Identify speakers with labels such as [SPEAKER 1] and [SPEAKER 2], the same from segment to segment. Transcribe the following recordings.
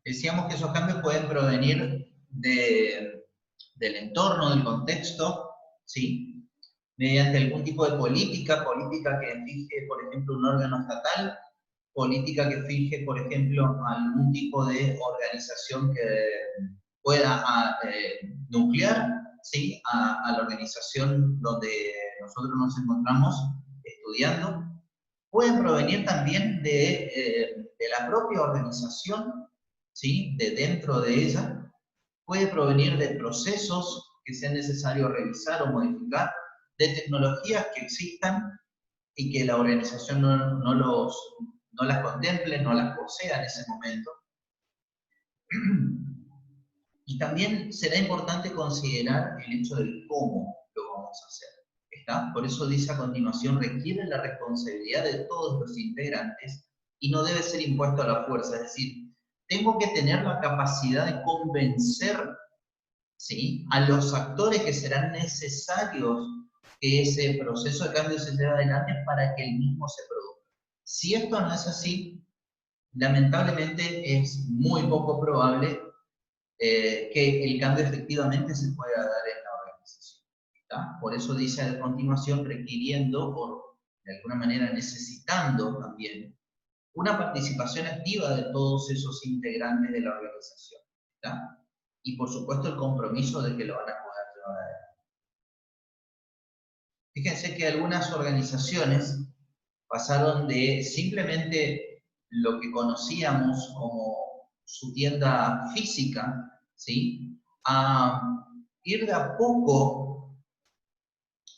[SPEAKER 1] Decíamos que esos cambios pueden provenir del entorno, del contexto, ¿sí? Mediante algún tipo de política que fije, por ejemplo, un órgano estatal, política que fije, por ejemplo, algún tipo de organización que pueda nuclear, ¿sí? A la organización donde nosotros nos encontramos estudiando. Pueden provenir también de la propia organización, ¿sí? De dentro de ella. Puede provenir de procesos que sea necesario revisar o modificar, de tecnologías que existan y que la organización no las contemple, no las posea en ese momento. Y también será importante considerar el hecho del cómo lo vamos a hacer. ¿Está? Por eso dice a continuación, requiere la responsabilidad de todos los integrantes y no debe ser impuesto a la fuerza. Es decir, tengo que tener la capacidad de convencer, ¿sí?, a los actores que serán necesarios que ese proceso de cambio se lleve adelante para que el mismo se produzca. Si esto no es así, lamentablemente es muy poco probable que el cambio efectivamente se pueda dar en la organización. ¿Está? Por eso dice a continuación, requiriendo, o de alguna manera necesitando también, una participación activa de todos esos integrantes de la organización. ¿Está? Y por supuesto el compromiso de que lo van a poder llevar adelante. Fíjense que algunas organizaciones pasaron de simplemente lo que conocíamos como su tienda física, ¿sí?, a ir de a poco,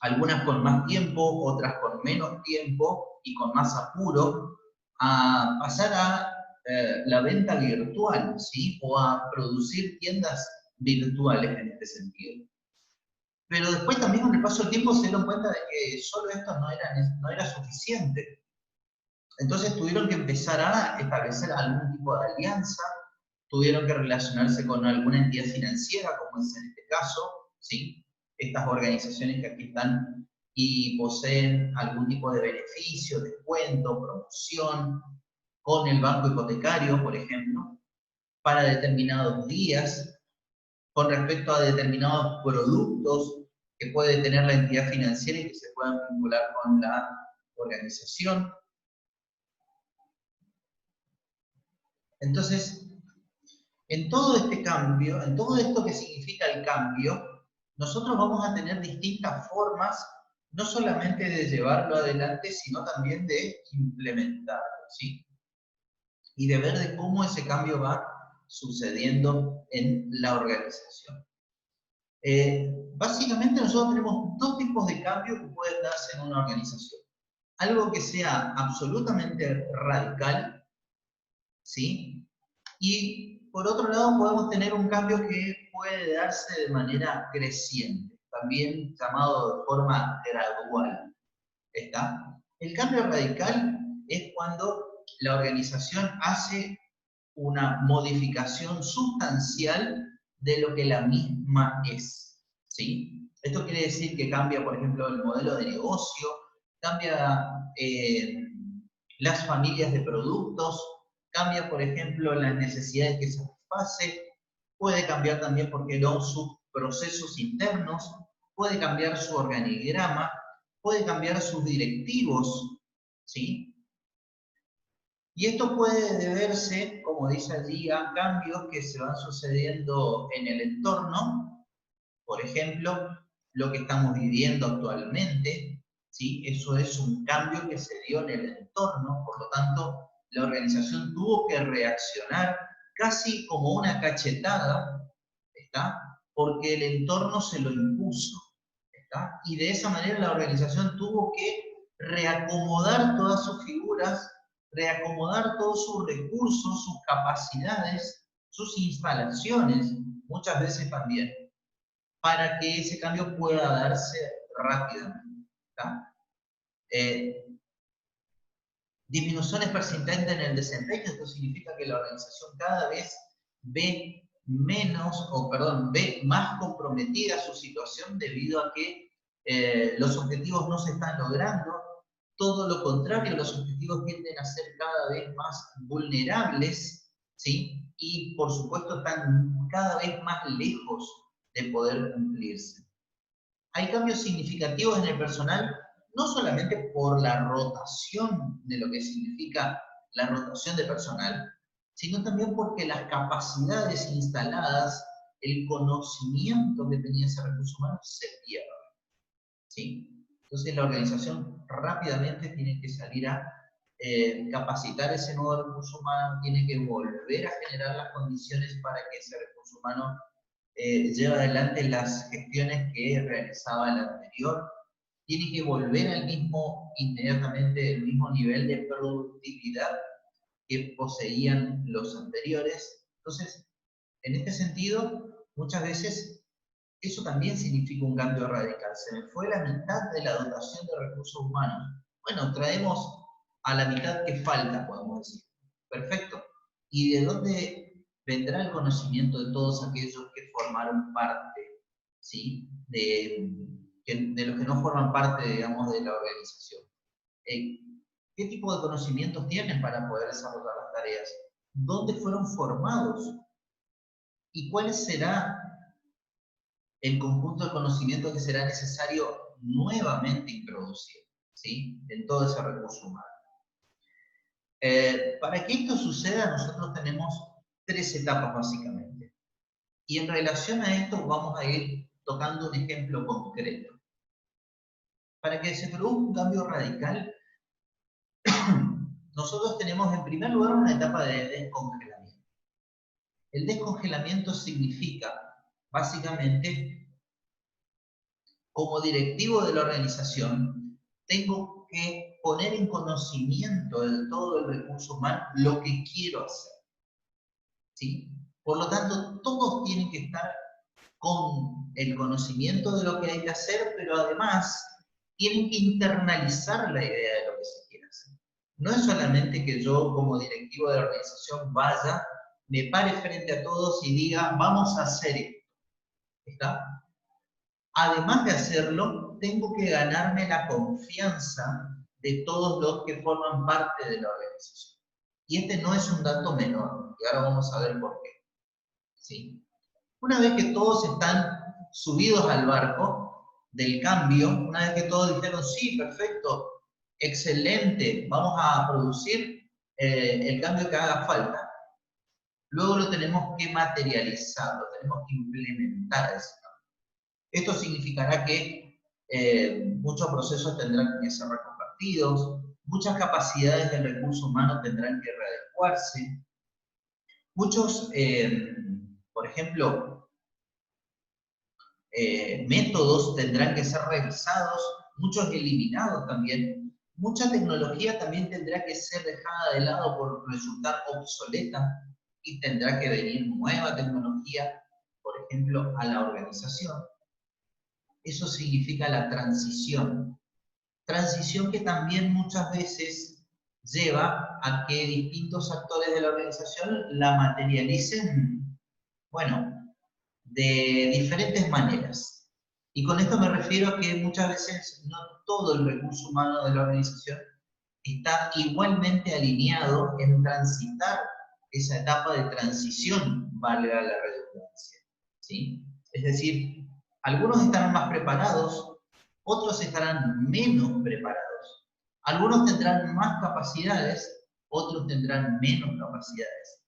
[SPEAKER 1] algunas con más tiempo, otras con menos tiempo y con más apuro, a pasar a la venta virtual, ¿sí?, o a producir tiendas virtuales en este sentido. Pero después también con el paso del tiempo se dieron cuenta de que solo esto no era suficiente. Entonces tuvieron que empezar a establecer algún tipo de alianza, tuvieron que relacionarse con alguna entidad financiera, como es en este caso, ¿sí? Estas organizaciones que aquí están y poseen algún tipo de beneficio, descuento, promoción, con el banco hipotecario, por ejemplo, para determinados días, con respecto a determinados productos que puede tener la entidad financiera y que se puedan vincular con la organización. Entonces, en todo este cambio, en todo esto que significa el cambio, nosotros vamos a tener distintas formas, no solamente de llevarlo adelante, sino también de implementarlo, ¿sí? Y de ver de cómo ese cambio va sucediendo en la organización. Básicamente nosotros tenemos dos tipos de cambios que pueden darse en una organización. Algo que sea absolutamente radical, ¿sí? Y por otro lado podemos tener un cambio que puede darse de manera creciente, también llamado de forma gradual. ¿Está? El cambio radical es cuando la organización hace una modificación sustancial de lo que la misma es, ¿sí? Esto quiere decir que cambia, por ejemplo, el modelo de negocio, cambia las familias de productos, cambia, por ejemplo, las necesidades que satisface, puede cambiar también, ¿por qué no?, sus procesos internos, puede cambiar su organigrama, puede cambiar sus directivos, ¿sí? Y esto puede deberse, como dice allí, a cambios que se van sucediendo en el entorno, por ejemplo, lo que estamos viviendo actualmente, ¿sí? Eso es un cambio que se dio en el entorno, por lo tanto, la organización tuvo que reaccionar casi como una cachetada, ¿está? Porque el entorno se lo impuso, ¿está? Y de esa manera la organización tuvo que reacomodar todas sus figuras, reacomodar todos sus recursos, sus capacidades, sus instalaciones, muchas veces también, para que ese cambio pueda darse rápidamente. Disminuciones persistentes en el desempeño, esto significa que la organización cada vez ve ve más comprometida su situación debido a que los objetivos no se están logrando. Todo lo contrario, los objetivos tienden a ser cada vez más vulnerables, ¿sí? y por supuesto están cada vez más lejos de poder cumplirse. Hay cambios significativos en el personal, no solamente por la rotación de lo que significa la rotación de personal, sino también porque las capacidades instaladas, el conocimiento que tenía ese recurso humano se pierde. ¿Sí? Entonces la organización rápidamente tiene que salir a capacitar ese nuevo recurso humano, tiene que volver a generar las condiciones para que ese recurso humano lleve adelante las gestiones que realizaba el anterior, tiene que volver al mismo, inmediatamente, el mismo nivel de productividad que poseían los anteriores. Entonces, en este sentido, muchas veces eso también significa un cambio radical. Se me fue la mitad de la dotación de recursos humanos. Bueno, traemos a la mitad que falta, podemos decir. Perfecto. ¿Y de dónde vendrá el conocimiento de todos aquellos que formaron parte, ¿sí? de los que no forman parte, digamos, de la organización? ¿Qué tipo de conocimientos tienen para poder desarrollar las tareas? ¿Dónde fueron formados? ¿Y cuál será el conjunto de conocimientos que será necesario nuevamente introducir, ¿sí? En todo ese recurso humano? Para que esto suceda, nosotros tenemos 3 etapas básicamente. Y en relación a esto vamos a ir tocando un ejemplo concreto. Para que se produzca un cambio radical, nosotros tenemos en primer lugar una etapa de descongelamiento. El descongelamiento significa, básicamente, como directivo de la organización, tengo que poner en conocimiento de todo el recurso humano lo que quiero hacer. ¿Sí? Por lo tanto, todos tienen que estar con el conocimiento de lo que hay que hacer, pero además tienen que internalizar la idea de lo que se quiere hacer. No es solamente que yo, como directivo de la organización, vaya, me pare frente a todos y diga, vamos a hacer esto. ¿Está? Además de hacerlo, tengo que ganarme la confianza de todos los que forman parte de la organización. Y este no es un dato menor, y ahora vamos a ver por qué. ¿Sí? Una vez que todos están subidos al barco del cambio, una vez que todos dijeron, sí, perfecto, excelente, vamos a producir el cambio que haga falta, luego lo tenemos que materializar, lo tenemos que implementar ese cambio. Esto significará que muchos procesos tendrán que ser reconvertidos, muchas capacidades del recurso humano tendrán que readecuarse, muchos, por ejemplo, métodos tendrán que ser revisados, muchos eliminados también, mucha tecnología también tendrá que ser dejada de lado por resultar obsoleta y tendrá que venir nueva tecnología, por ejemplo, a la organización. Eso significa la transición. Transición que también muchas veces lleva a que distintos actores de la organización la materialicen, bueno, de diferentes maneras. Y con esto me refiero a que muchas veces no todo el recurso humano de la organización está igualmente alineado en transitar esa etapa de transición, valga la redundancia. ¿Sí? Es decir, algunos estarán más preparados, otros estarán menos preparados. Algunos tendrán más capacidades, otros tendrán menos capacidades.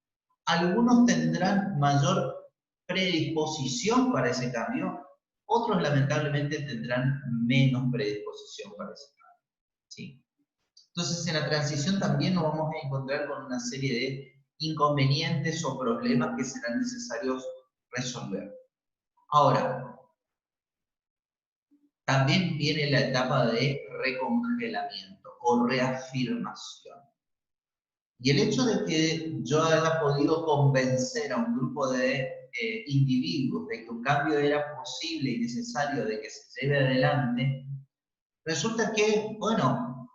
[SPEAKER 1] Algunos tendrán mayor predisposición para ese cambio, otros lamentablemente tendrán menos predisposición para ese cambio. ¿Sí? Entonces en la transición también nos vamos a encontrar con una serie de inconvenientes o problemas que serán necesarios resolver. Ahora, también viene la etapa de recongelamiento o reafirmación. Y el hecho de que yo haya podido convencer a un grupo de individuos de que un cambio era posible y necesario de que se lleve adelante, resulta que, bueno,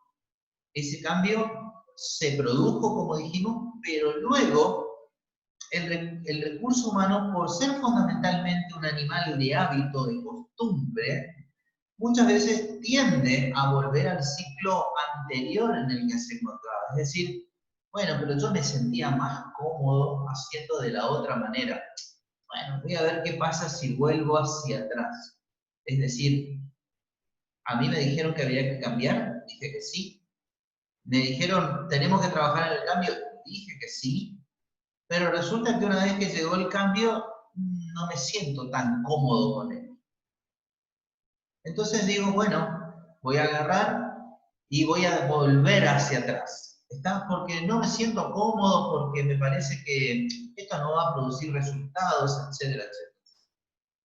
[SPEAKER 1] ese cambio se produjo, como dijimos, pero luego el recurso humano, por ser fundamentalmente un animal de hábito, de costumbre, muchas veces tiende a volver al ciclo anterior en el que se encontraba. Es decir, Bueno, pero yo me sentía más cómodo haciendo de la otra manera. Bueno, voy a ver qué pasa si vuelvo hacia atrás. Es decir, a mí me dijeron que había que cambiar, dije que sí. Me dijeron, tenemos que trabajar en el cambio, dije que sí. Pero resulta que una vez que llegó el cambio, no me siento tan cómodo con él. Entonces digo, bueno, voy a agarrar y voy a volver hacia atrás. ¿Está? Porque no me siento cómodo, porque me parece que esto no va a producir resultados, etcétera, etcétera.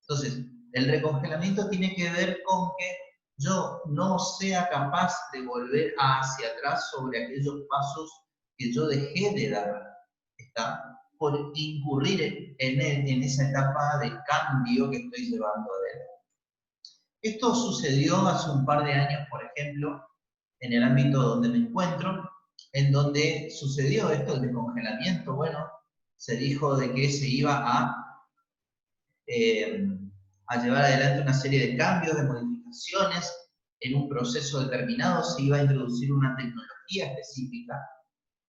[SPEAKER 1] Entonces, el recongelamiento tiene que ver con que yo no sea capaz de volver hacia atrás sobre aquellos pasos que yo dejé de dar, ¿está? Por incurrir en esa etapa de cambio que estoy llevando adelante. Esto sucedió hace un par de años, por ejemplo, en el ámbito donde me encuentro, en donde sucedió esto, el descongelamiento. Bueno, se dijo de que se iba eh, a llevar adelante una serie de cambios, de modificaciones, en un proceso determinado se iba a introducir una tecnología específica.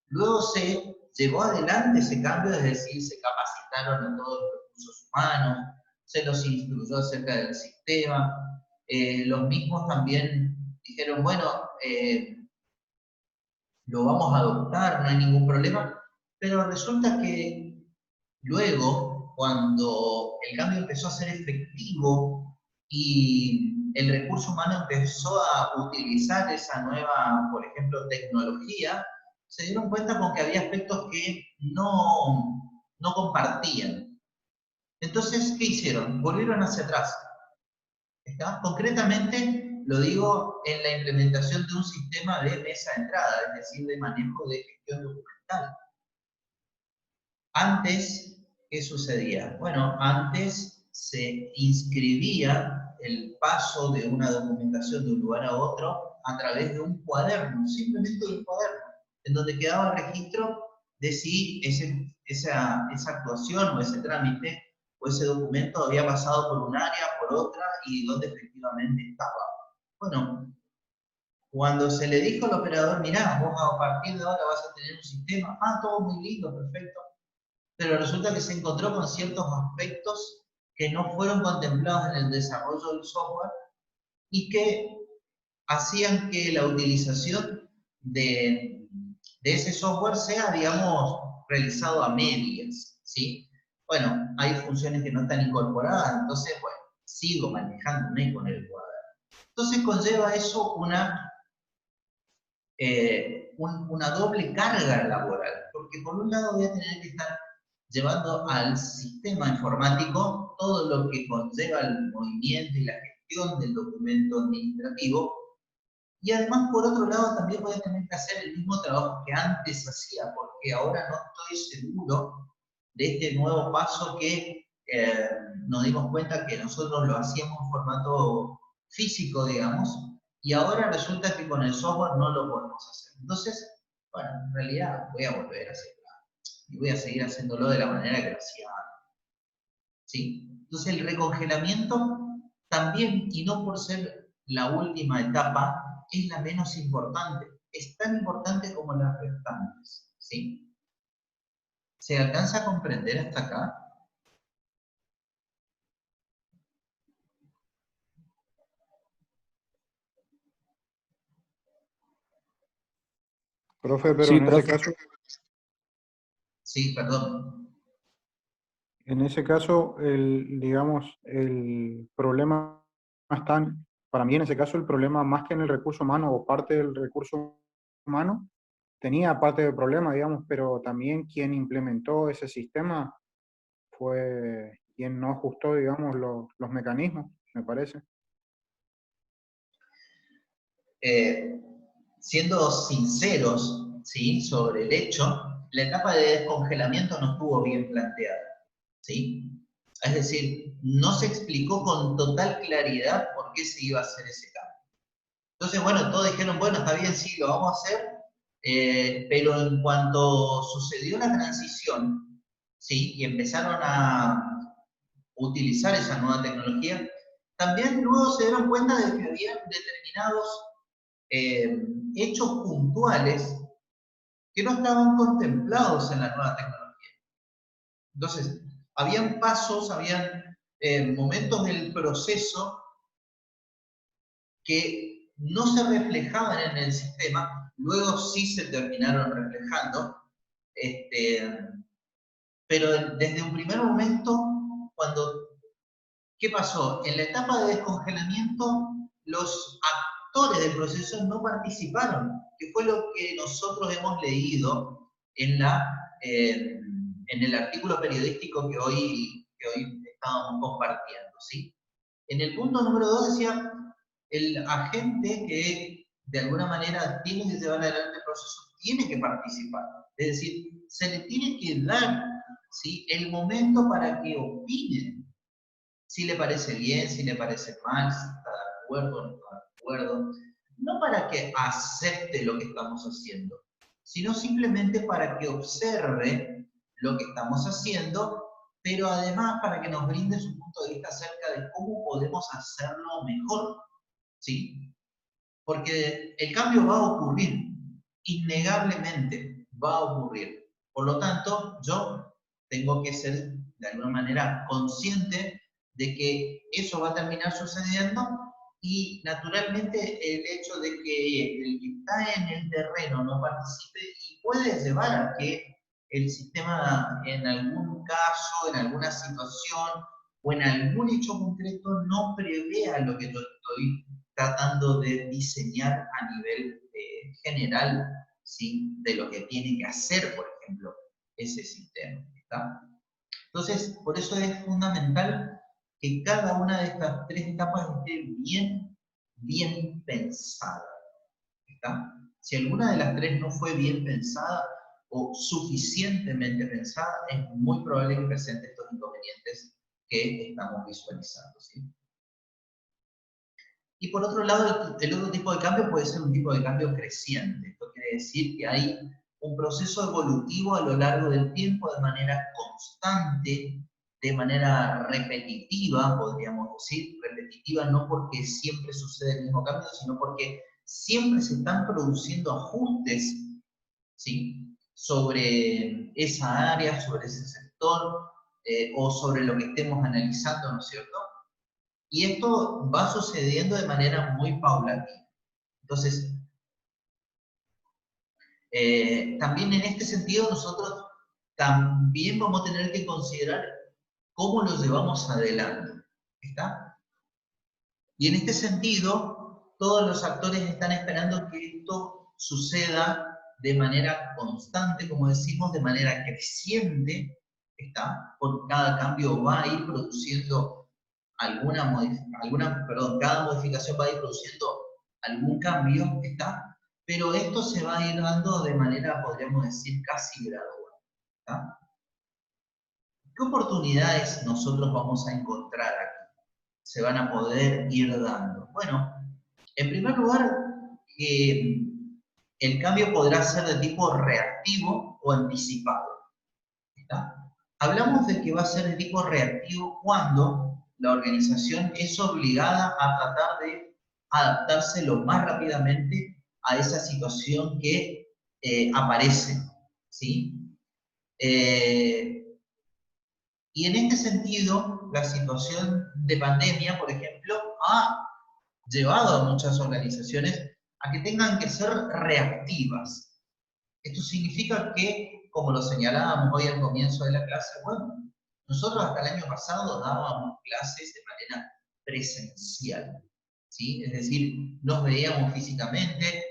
[SPEAKER 1] Luego se llevó adelante ese cambio, es decir, se capacitaron a todos los recursos humanos, se los instruyó acerca del sistema, los mismos también dijeron, bueno, lo vamos a adoptar, no hay ningún problema, pero resulta que luego, cuando el cambio empezó a ser efectivo y el recurso humano empezó a utilizar esa nueva, por ejemplo, tecnología, se dieron cuenta con que había aspectos que no compartían. Entonces, ¿qué hicieron? Volvieron hacia atrás. ¿Está? Concretamente, lo digo en la implementación de un sistema de mesa de entrada, es decir, de manejo de gestión documental. Antes, ¿qué sucedía? Bueno, antes se inscribía el paso de una documentación de un lugar a otro a través de un cuaderno, simplemente un cuaderno, en donde quedaba el registro de si esa actuación o ese trámite o ese documento había pasado por un área, por otra y dónde efectivamente estaba. Bueno, cuando se le dijo al operador, mirá, vos a partir de ahora vas a tener un sistema, todo muy lindo, perfecto, pero resulta que se encontró con ciertos aspectos que no fueron contemplados en el desarrollo del software y que hacían que la utilización de ese software sea, digamos, realizado a medias, ¿sí? Bueno, hay funciones que no están incorporadas, entonces, bueno, sigo manejándome con el cuaderno. Entonces conlleva eso una doble carga laboral, porque por un lado voy a tener que estar llevando al sistema informático todo lo que conlleva el movimiento y la gestión del documento administrativo, y además por otro lado también voy a tener que hacer el mismo trabajo que antes hacía, porque ahora no estoy seguro de este nuevo paso que nos dimos cuenta que nosotros lo hacíamos en formato físico, digamos, y ahora resulta que con el software no lo podemos hacer. Entonces, bueno, en realidad voy a volver a hacerlo y voy a seguir haciéndolo de la manera que lo hacía antes. ¿Sí? Entonces el recongelamiento también, y no por ser la última etapa, es la menos importante. Es tan importante como las restantes. ¿Sí? ¿Se alcanza a comprender hasta acá?
[SPEAKER 2] Profe, pero
[SPEAKER 3] Sí, profe.
[SPEAKER 1] Sí, perdón.
[SPEAKER 2] en ese caso, digamos, el problema está, para mí en ese caso, el problema más que en el recurso humano o parte del recurso humano, tenía parte del problema, digamos, pero también quien implementó ese sistema fue quien no ajustó, digamos, los mecanismos, me parece.
[SPEAKER 1] Siendo sinceros, ¿sí? Sobre el hecho, la etapa de descongelamiento no estuvo bien planteada. ¿Sí? Es decir, no se explicó con total claridad por qué se iba a hacer ese cambio. Entonces, bueno, todos dijeron, bueno, está bien, sí, lo vamos a hacer, pero en cuanto sucedió la transición, ¿sí? Y empezaron a utilizar esa nueva tecnología, también luego se dieron cuenta de que había determinados hechos puntuales que no estaban contemplados en la nueva tecnología. Entonces, habían pasos, habían momentos del proceso que no se reflejaban en el sistema, luego sí se terminaron reflejando, pero desde un primer momento, ¿qué pasó? En la etapa de descongelamiento, los actores del proceso no participaron, que fue lo que nosotros hemos leído en el artículo periodístico que hoy estábamos compartiendo, ¿sí? En el punto número 2 decía, el agente que de alguna manera tiene que llevar adelante el proceso tiene que participar. Es decir, se le tiene que dar, ¿sí?, el momento para que opinen. Si le parece bien, si le parece mal, si está de acuerdo o no está de acuerdo. No para que acepte lo que estamos haciendo, sino simplemente para que observe lo que estamos haciendo, pero además para que nos brinde su punto de vista acerca de cómo podemos hacerlo mejor, ¿sí? Porque el cambio va a ocurrir, innegablemente va a ocurrir. Por lo tanto, yo tengo que ser de alguna manera consciente de que eso va a terminar sucediendo y naturalmente el hecho de que el que está en el terreno no participe y puede llevar a que el sistema en algún caso, en alguna situación o en algún hecho concreto no prevea lo que yo estoy tratando de diseñar a nivel general, ¿sí?, de lo que tiene que hacer, por ejemplo, ese sistema. ¿Está? Entonces, por eso es fundamental que cada una de estas tres etapas esté bien pensada. ¿Está? Si alguna de las tres no fue bien pensada o suficientemente pensada, es muy probable que presente estos inconvenientes que estamos visualizando, ¿sí? Y por otro lado, el otro tipo de cambio puede ser un tipo de cambio creciente. Esto quiere decir que hay un proceso evolutivo a lo largo del tiempo de manera constante, de manera repetitiva, podríamos decir, repetitiva no porque siempre sucede el mismo cambio, sino porque siempre se están produciendo ajustes, ¿sí?, sobre esa área, sobre ese sector, o sobre lo que estemos analizando, ¿no es cierto? Y esto va sucediendo de manera muy paulatina. Entonces, también en este sentido nosotros también vamos a tener que considerar cómo lo llevamos adelante. ¿Está? Y en este sentido, todos los actores están esperando que esto suceda de manera constante, como decimos, de manera creciente, ¿está? Porque cada cambio va a ir produciendo cada modificación va a ir produciendo algún cambio, ¿está? Pero esto se va a ir dando de manera, podríamos decir, casi gradual, ¿está? ¿Qué oportunidades nosotros vamos a encontrar aquí? Se van a poder ir dando. Bueno, en primer lugar, el cambio podrá ser de tipo reactivo o anticipado, ¿está? Hablamos de que va a ser de tipo reactivo cuando la organización es obligada a tratar de adaptarse lo más rápidamente a esa situación que aparece, ¿sí? Y en este sentido, la situación de pandemia, por ejemplo, ha llevado a muchas organizaciones a que tengan que ser reactivas. Esto significa que, como lo señalábamos hoy al comienzo de la clase, bueno, nosotros hasta el año pasado dábamos clases de manera presencial, ¿sí? Es decir, nos veíamos físicamente,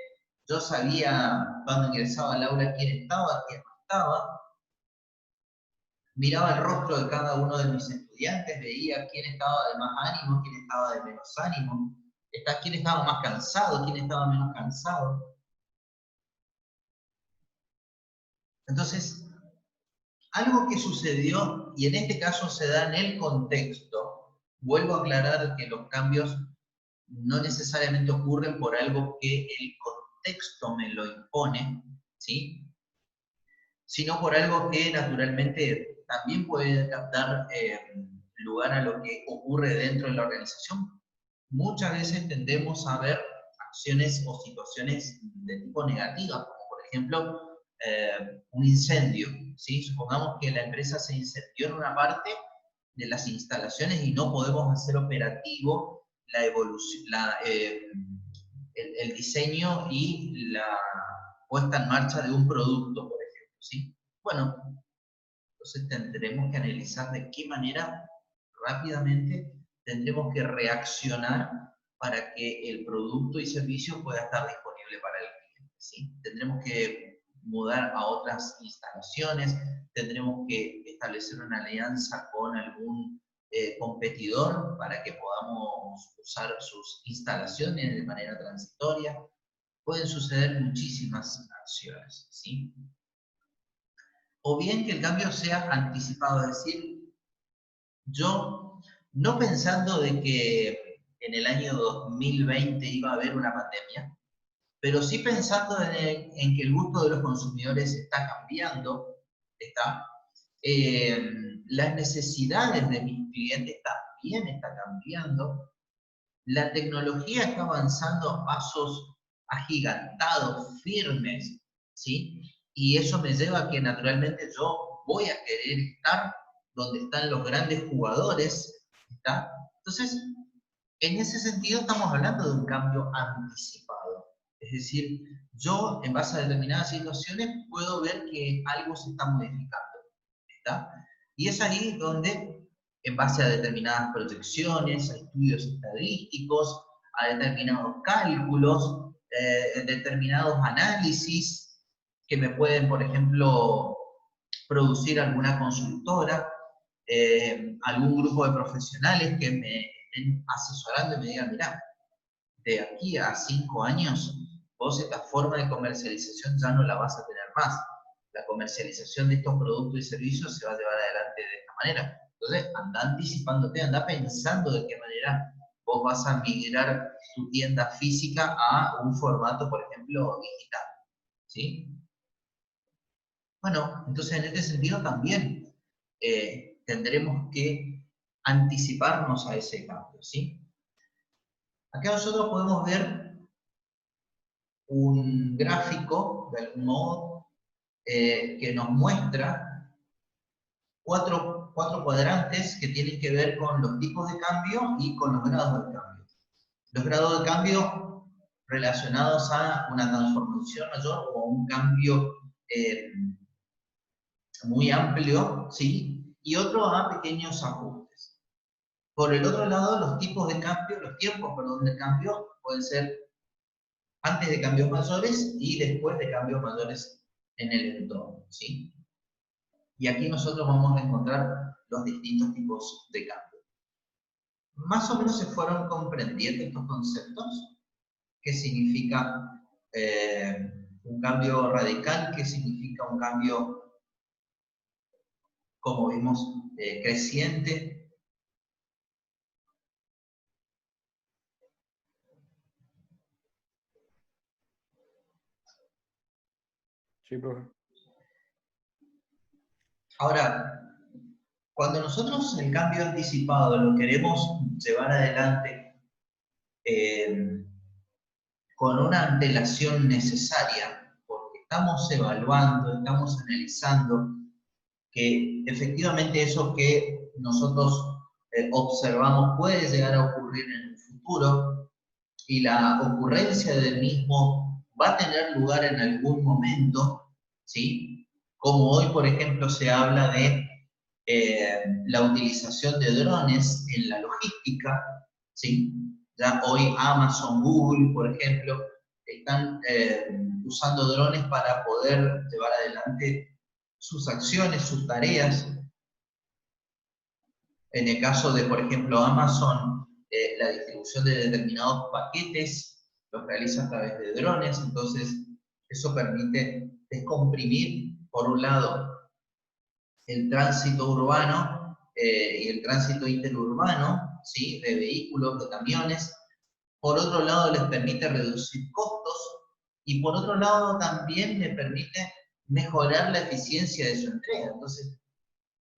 [SPEAKER 1] yo sabía cuando ingresaba al aula quién estaba, quién no estaba, miraba el rostro de cada uno de mis estudiantes, veía quién estaba de más ánimo, quién estaba de menos ánimo, quién estaba más cansado, quién estaba menos cansado. Entonces, algo que sucedió, y en este caso se da en el contexto, vuelvo a aclarar que los cambios no necesariamente ocurren por algo que el contexto me lo impone, ¿sí?, sino por algo que naturalmente también puede dar lugar a lo que ocurre dentro de la organización. Muchas veces tendemos a ver acciones o situaciones de tipo negativa, como por ejemplo un incendio, ¿sí? Supongamos que la empresa se incendió en una parte de las instalaciones y no podemos hacer operativo la evolución, el diseño y la puesta en marcha de un producto, por ejemplo, ¿sí? Bueno, entonces tendremos que analizar de qué manera rápidamente tendremos que reaccionar para que el producto y servicio pueda estar disponible para el cliente, ¿sí? Tendremos que mudar a otras instalaciones, tendremos que establecer una alianza con algún competidor para que podamos usar sus instalaciones de manera transitoria. Pueden suceder muchísimas acciones, ¿sí? O bien que el cambio sea anticipado, es decir, yo no pensando de que en el año 2020 iba a haber una pandemia, pero sí pensando en que el gusto de los consumidores está cambiando, está, las necesidades de mis clientes también están cambiando, la tecnología está avanzando a pasos agigantados, firmes, ¿sí? Y eso me lleva a que naturalmente yo voy a querer estar donde están los grandes jugadores, ¿está? Entonces, en ese sentido estamos hablando de un cambio anticipado. Es decir, yo en base a determinadas situaciones puedo ver que algo se está modificando, ¿está? Y es ahí donde, en base a determinadas proyecciones, a estudios estadísticos, a determinados cálculos, determinados análisis que me pueden, por ejemplo, producir alguna consultora, algún grupo de profesionales que me estén asesorando y me digan, mira, de aquí a 5 años, vos esta forma de comercialización ya no la vas a tener más. La comercialización de estos productos y servicios se va a llevar adelante de esta manera. Entonces, anda anticipándote, anda pensando de qué manera vos vas a migrar tu tienda física a un formato, por ejemplo, digital. ¿Sí? Bueno, entonces en este sentido también tendremos que anticiparnos a ese cambio, ¿sí? Acá nosotros podemos ver un gráfico, de algún modo, que nos muestra cuatro cuadrantes que tienen que ver con los tipos de cambio y con los grados de cambio. Los grados de cambio relacionados a una transformación mayor o a un cambio muy amplio, ¿sí? Y otro a pequeños ajustes. Por el otro lado, los tipos de cambio, los tiempos, perdón, de cambio pueden ser antes de cambios mayores y después de cambios mayores en el entorno, ¿sí? Y aquí nosotros vamos a encontrar los distintos tipos de cambio. Más o menos se fueron comprendiendo estos conceptos. ¿Qué significa un cambio radical? ¿Qué significa un cambio, como vimos, creciente?
[SPEAKER 2] Sí, profe.
[SPEAKER 1] Ahora, cuando nosotros el cambio anticipado lo queremos llevar adelante con una antelación necesaria, porque estamos evaluando, estamos analizando que efectivamente eso que nosotros observamos puede llegar a ocurrir en el futuro y la ocurrencia del mismo va a tener lugar en algún momento, ¿sí? Como hoy, por ejemplo, se habla de la utilización de drones en la logística, ¿sí? Ya hoy Amazon, Google, por ejemplo, están usando drones para poder llevar adelante sus acciones, sus tareas. En el caso de, por ejemplo, Amazon, la distribución de determinados paquetes los realiza a través de drones, entonces eso permite descomprimir, por un lado, el tránsito urbano y el tránsito interurbano, ¿sí? De vehículos, de camiones. Por otro lado, les permite reducir costos y por otro lado también les permite mejorar la eficiencia de su entrega. Entonces,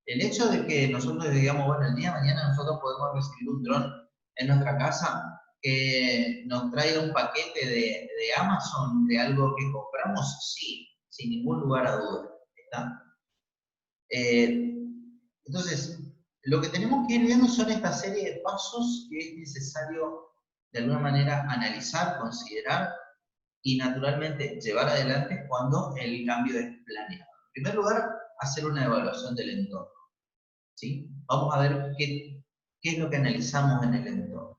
[SPEAKER 1] el hecho de que nosotros digamos, bueno, el día de mañana nosotros podemos recibir un dron en nuestra casa que nos traiga un paquete de Amazon, de algo que compramos, sí, sin ningún lugar a duda. ¿Está? Eh, entonces, lo que tenemos que ir viendo son esta serie de pasos que es necesario de alguna manera analizar, considerar y naturalmente llevar adelante cuando el cambio es planeado. En primer lugar, hacer una evaluación del entorno. ¿Sí? Vamos a ver qué es lo que analizamos en el entorno.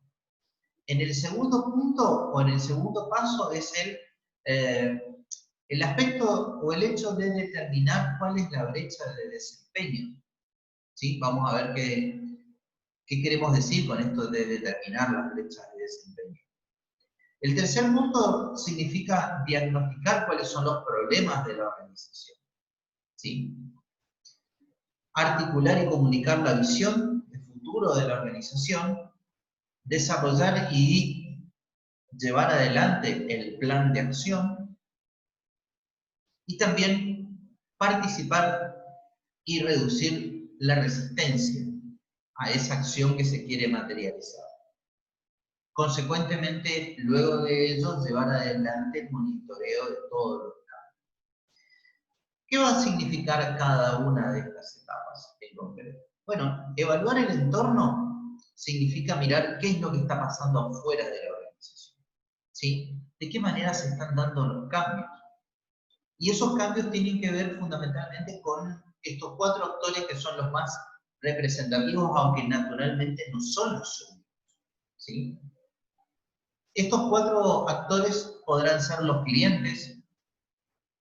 [SPEAKER 1] En el segundo punto o en el segundo paso es el aspecto o el hecho de determinar cuál es la brecha de desempeño. ¿Sí? Vamos a ver qué queremos decir con esto de determinar las brechas de desempeño. El tercer punto significa diagnosticar cuáles son los problemas de la organización. ¿Sí? Articular y comunicar la visión de futuro de la organización, desarrollar y llevar adelante el plan de acción y también participar y reducir la resistencia a esa acción que se quiere materializar. Consecuentemente, luego de ello, llevar adelante el monitoreo de todos los cambios. ¿Qué va a significar cada una de estas etapas en concreto? Bueno, evaluar el entorno significa mirar qué es lo que está pasando afuera de la organización. ¿Sí? ¿De qué manera se están dando los cambios? Y esos cambios tienen que ver fundamentalmente con estos 4 actores que son los más representativos, aunque naturalmente no son los únicos. ¿Sí? Estos 4 actores podrán ser los clientes.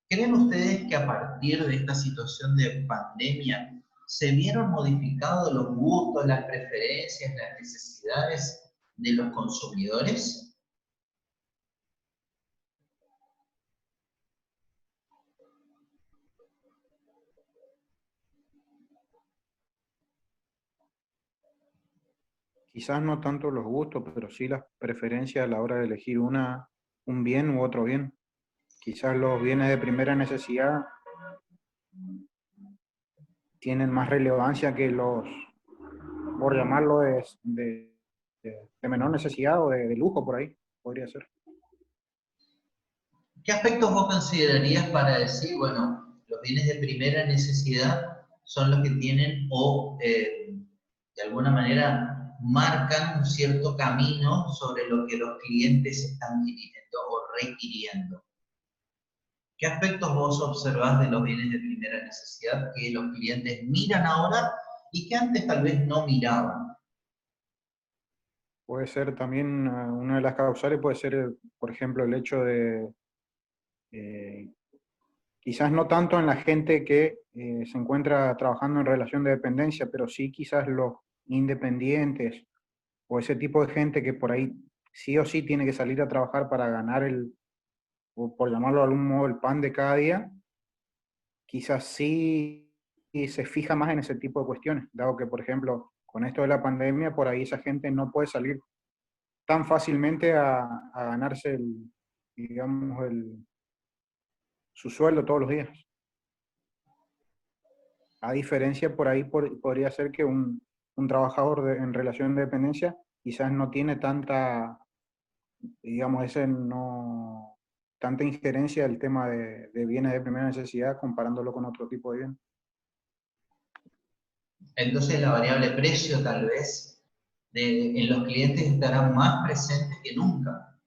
[SPEAKER 1] ¿Creen ustedes que a partir de esta situación de pandemia se vieron modificados los gustos, las preferencias, las necesidades de los consumidores?
[SPEAKER 2] Quizás no tanto los gustos, pero sí las preferencias a la hora de elegir un bien u otro bien. Quizás los bienes de primera necesidad tienen más relevancia que los, por llamarlo, de menor necesidad o de lujo por ahí, podría ser.
[SPEAKER 1] ¿Qué aspectos vos considerarías para decir, bueno, los bienes de primera necesidad son los que tienen o de alguna manera marcan un cierto camino sobre lo que los clientes están pidiendo o requiriendo? ¿Qué aspectos vos observás de los bienes de primera necesidad que los clientes miran ahora y que antes tal vez no miraban?
[SPEAKER 2] Puede ser también, una de las causales puede ser, por ejemplo, el hecho de, eh, quizás no tanto en la gente que se encuentra trabajando en relación de dependencia, pero sí quizás los independientes o ese tipo de gente que por ahí sí o sí tiene que salir a trabajar para ganar o por llamarlo de algún modo, el pan de cada día, quizás sí y se fija más en ese tipo de cuestiones, dado que, por ejemplo, con esto de la pandemia, por ahí esa gente no puede salir tan fácilmente a ganarse digamos, su sueldo todos los días. A diferencia, por ahí podría ser que un trabajador en relación de dependencia quizás no tiene tanta, digamos, tanta injerencia del tema de bienes de primera necesidad comparándolo con otro tipo de bienes.
[SPEAKER 1] Entonces la variable precio tal vez en los clientes estará más presente que nunca.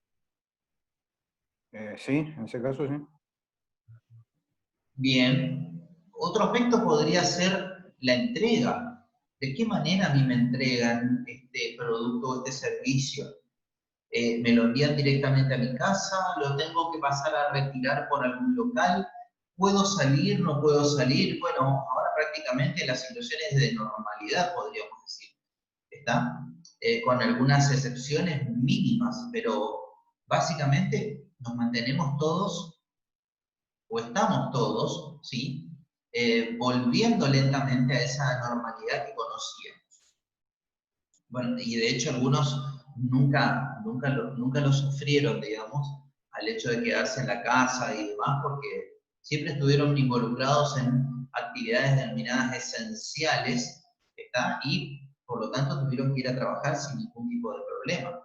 [SPEAKER 2] Sí, en ese caso sí.
[SPEAKER 1] Bien. Otro aspecto podría ser la entrega. ¿De qué manera a mí me entregan este producto o este servicio? ¿Me lo envían directamente a mi casa? ¿Lo tengo que pasar a retirar por algún local? ¿Puedo salir? ¿No puedo salir? Bueno, ahora prácticamente la situación es de normalidad, podríamos decir. ¿Está? Con algunas excepciones mínimas, pero básicamente nos mantenemos todos o estamos todos, ¿sí? Volviendo lentamente a esa normalidad que conocíamos. Bueno, y de hecho algunos nunca lo sufrieron, digamos, al hecho de quedarse en la casa y demás, porque siempre estuvieron involucrados en actividades denominadas esenciales, ¿está? Y por lo tanto tuvieron que ir a trabajar sin ningún tipo de problema.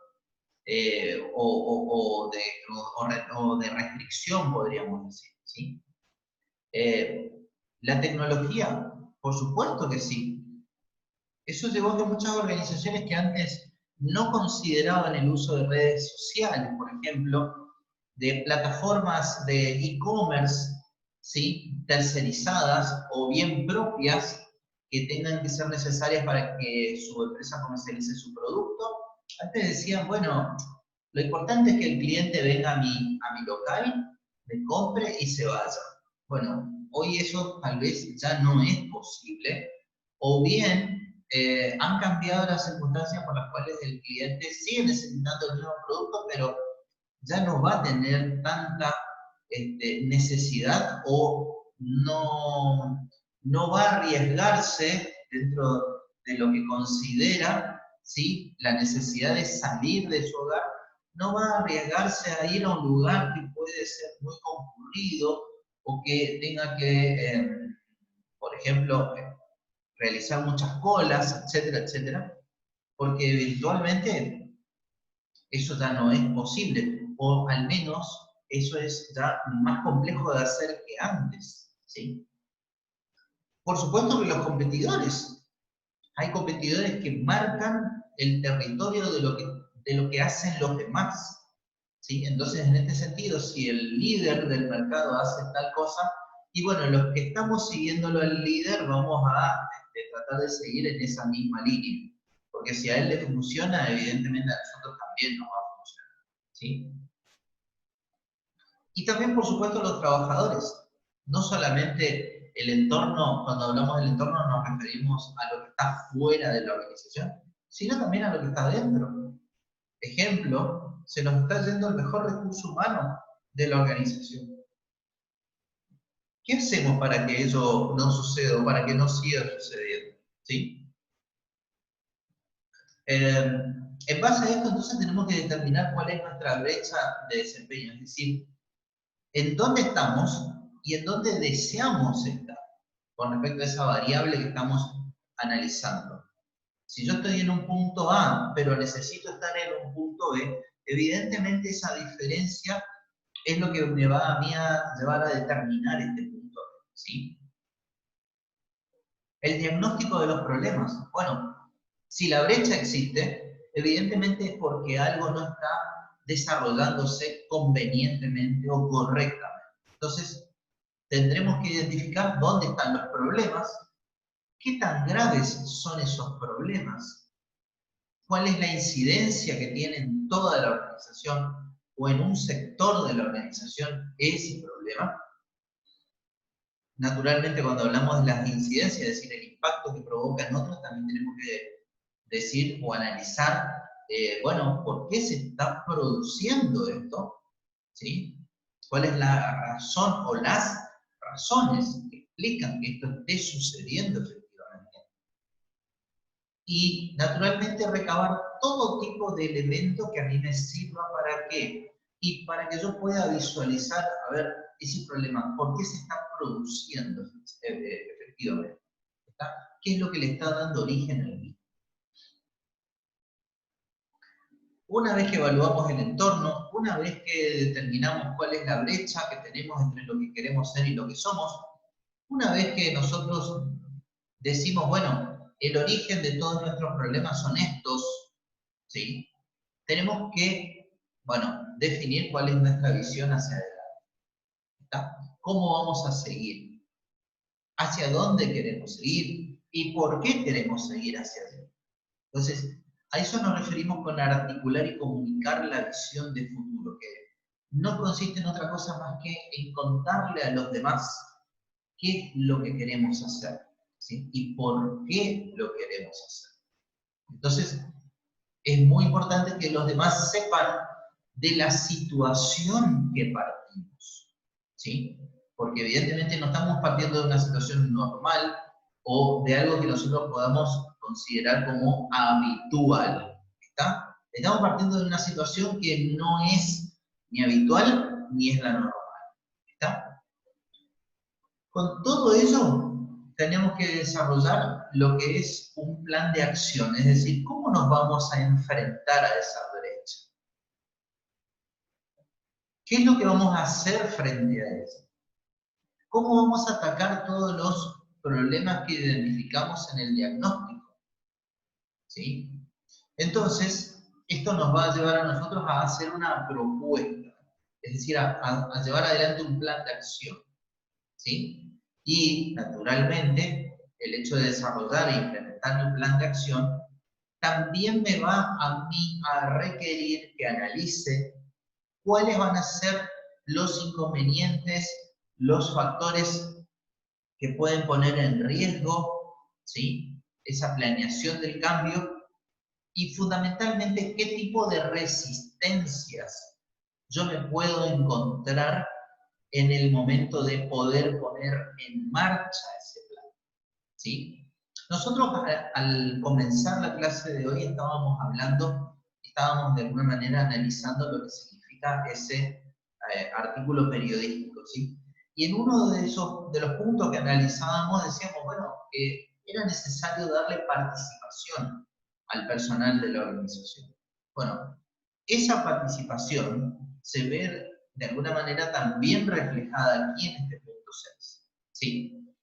[SPEAKER 1] O de restricción, podríamos decir, ¿sí? ¿La tecnología? Por supuesto que sí. Eso llevó a que muchas organizaciones que antes no consideraban el uso de redes sociales, por ejemplo, de plataformas de e-commerce, ¿sí?, tercerizadas o bien propias, que tengan que ser necesarias para que su empresa comercialice su producto. Antes decían, bueno, lo importante es que el cliente venga a mi local, me compre y se vaya. Bueno, hoy eso tal vez ya no es posible, o bien han cambiado las circunstancias por las cuales el cliente sigue necesitando el mismo producto, pero ya no va a tener tanta necesidad o no va a arriesgarse dentro de lo que considera, ¿sí?, la necesidad de salir de su hogar, no va a arriesgarse a ir a un lugar que puede ser muy concurrido o que tenga que, por ejemplo, realizar muchas colas, etcétera, etcétera, porque eventualmente eso ya no es posible, o al menos eso es ya más complejo de hacer que antes, ¿sí? Por supuesto que los competidores, hay competidores que marcan el territorio de lo que hacen los demás, ¿sí? Entonces, en este sentido, si el líder del mercado hace tal cosa, y bueno, los que estamos siguiéndolo al líder vamos a tratar de seguir en esa misma línea, porque si a él le funciona, evidentemente a nosotros también nos va a funcionar, ¿sí? Y también, por supuesto, los trabajadores. No solamente el entorno, cuando hablamos del entorno nos referimos a lo que está fuera de la organización, sino también a lo que está dentro. Ejemplo, se nos está yendo el mejor recurso humano de la organización. ¿Qué hacemos para que eso no suceda o para que no siga sucediendo? ¿Sí? En base a esto, entonces, tenemos que determinar cuál es nuestra brecha de desempeño, es decir, en dónde estamos y en dónde deseamos estar, con respecto a esa variable que estamos analizando. Si yo estoy en un punto A, pero necesito estar en un punto B, evidentemente esa diferencia es lo que me va a mí a llevar a determinar este punto B, ¿sí? El diagnóstico de los problemas. Bueno, si la brecha existe, evidentemente es porque algo no está desarrollándose convenientemente o correctamente. Entonces, tendremos que identificar dónde están los problemas, qué tan graves son esos problemas, cuál es la incidencia que tiene en toda la organización o en un sector de la organización ese problema. Naturalmente, cuando hablamos de las incidencias, es decir, el impacto que provoca en otros, también tenemos que decir o analizar, bueno, ¿por qué se está produciendo esto? ¿Sí? ¿Cuál es la razón o las razones que explican que esto esté sucediendo efectivamente? Y naturalmente recabar todo tipo de elementos que a mí me sirva para qué, y para que yo pueda visualizar, a ver, ese problema, ¿por qué se está produciendo efectivamente? ¿Está? ¿Qué es lo que le está dando origen al mismo? Una vez que evaluamos el entorno, una vez que determinamos cuál es la brecha que tenemos entre lo que queremos ser y lo que somos, una vez que nosotros decimos, bueno, el origen de todos nuestros problemas son estos, ¿sí? Tenemos que, bueno, definir cuál es nuestra visión hacia adelante, ¿está? ¿Cómo vamos a seguir? ¿Hacia dónde queremos seguir? ¿Y por qué queremos seguir hacia adelante? Entonces, a eso nos referimos con articular y comunicar la visión de futuro, que no consiste en otra cosa más que en contarle a los demás qué es lo que queremos hacer, ¿sí? Y por qué lo queremos hacer. Entonces, es muy importante que los demás sepan de la situación que partimos, ¿sí? Porque evidentemente no estamos partiendo de una situación normal o de algo que nosotros podamos considerar como habitual, ¿está? Estamos partiendo de una situación que no es ni habitual ni es la normal, ¿está? Con todo ello, tenemos que desarrollar lo que es un plan de acción, es decir, cómo nos vamos a enfrentar a esa brecha. ¿Qué es lo que vamos a hacer frente a eso? ¿cómo vamos a atacar todos los problemas que identificamos en el diagnóstico? ¿Sí? Entonces, esto nos va a llevar a nosotros a hacer una propuesta, es decir, a llevar adelante un plan de acción. ¿Sí? Y, naturalmente, el hecho de desarrollar e implementar un plan de acción también me va a mí a requerir que analice cuáles van a ser los inconvenientes, los factores que pueden poner en riesgo, ¿sí?, esa planeación del cambio, y fundamentalmente qué tipo de resistencias yo me puedo encontrar en el momento de poder poner en marcha ese plan, ¿sí? Nosotros al comenzar la clase de hoy estábamos de alguna manera analizando lo que significa ese artículo periodístico, ¿sí? Y en uno de los puntos que analizábamos decíamos, bueno, que era necesario darle participación al personal de la organización. Bueno, esa participación se ve de alguna manera también reflejada aquí en este punto 6, ¿sí?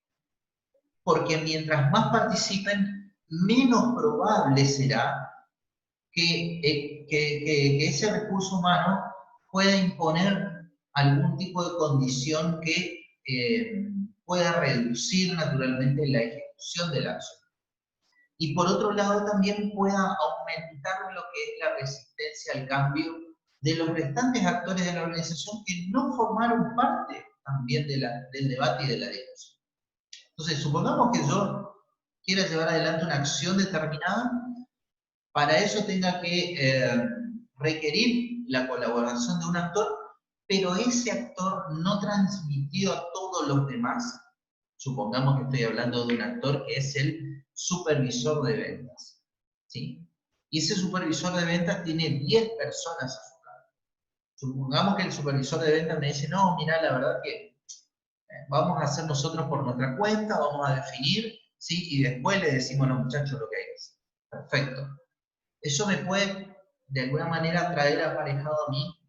[SPEAKER 1] Porque mientras más participen, menos probable será que ese recurso humano pueda imponer algún tipo de condición que pueda reducir naturalmente la ejecución de la acción. Y por otro lado también pueda aumentar lo que es la resistencia al cambio de los restantes actores de la organización que no formaron parte también del debate y de la discusión. Entonces, supongamos que yo quiera llevar adelante una acción determinada, para eso tenga que requerir la colaboración de un actor, pero ese actor no transmitió a todos los demás. Supongamos que estoy hablando de un actor que es el supervisor de ventas, ¿sí? Y ese supervisor de ventas tiene 10 personas a su cargo. Supongamos que el supervisor de ventas me dice, no, mira, la verdad que vamos a hacer nosotros por nuestra cuenta, vamos a definir, ¿sí? Y después le decimos a los muchachos lo que hay que hacer. Perfecto. Eso me puede, de alguna manera, traer aparejado a mí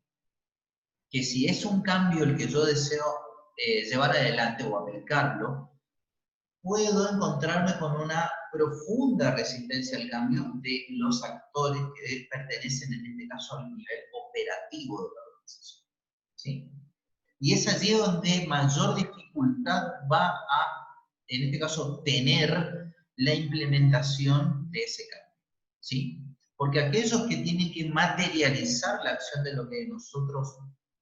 [SPEAKER 1] que si es un cambio el que yo deseo llevar adelante o aplicarlo, puedo encontrarme con una profunda resistencia al cambio de los actores que pertenecen, en este caso, al nivel operativo de la organización, ¿sí? Y es allí donde mayor dificultad va a, en este caso, tener la implementación de ese cambio, ¿sí? Porque aquellos que tienen que materializar la acción de lo que nosotros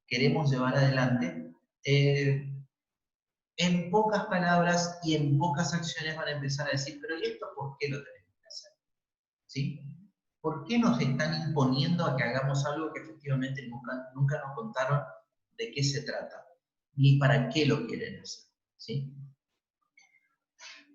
[SPEAKER 1] queremos llevar adelante, en pocas palabras y en pocas acciones van a empezar a decir, pero ¿y esto por qué lo tenemos que hacer? ¿Sí? ¿Por qué nos están imponiendo a que hagamos algo que efectivamente nunca nos contaron de qué se trata? Ni para qué lo quieren hacer, ¿sí?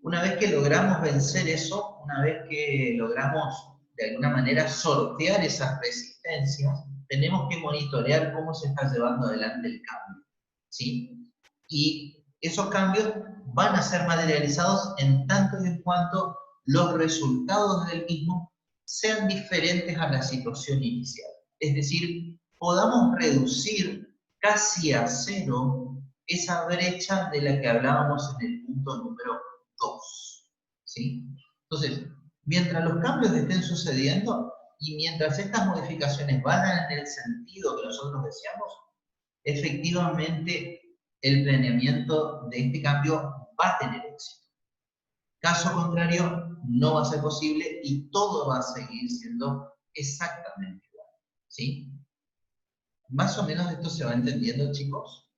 [SPEAKER 1] Una vez que logramos vencer eso, una vez que logramos de alguna manera sortear esas resistencias, tenemos que monitorear cómo se está llevando adelante el cambio, ¿sí? Y esos cambios van a ser materializados en tanto y en cuanto los resultados del mismo sean diferentes a la situación inicial. Es decir, podamos reducir casi a cero esa brecha de la que hablábamos en el punto número 2. ¿Sí? Entonces, mientras los cambios estén sucediendo y mientras estas modificaciones van en el sentido que nosotros deseamos, efectivamente el planeamiento de este cambio va a tener éxito. Caso contrario, no va a ser posible y todo va a seguir siendo exactamente igual. ¿Sí? Más o menos esto se va entendiendo, chicos.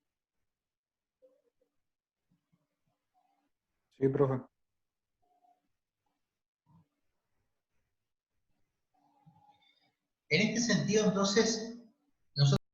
[SPEAKER 2] Sí, profe.
[SPEAKER 1] En este sentido, entonces,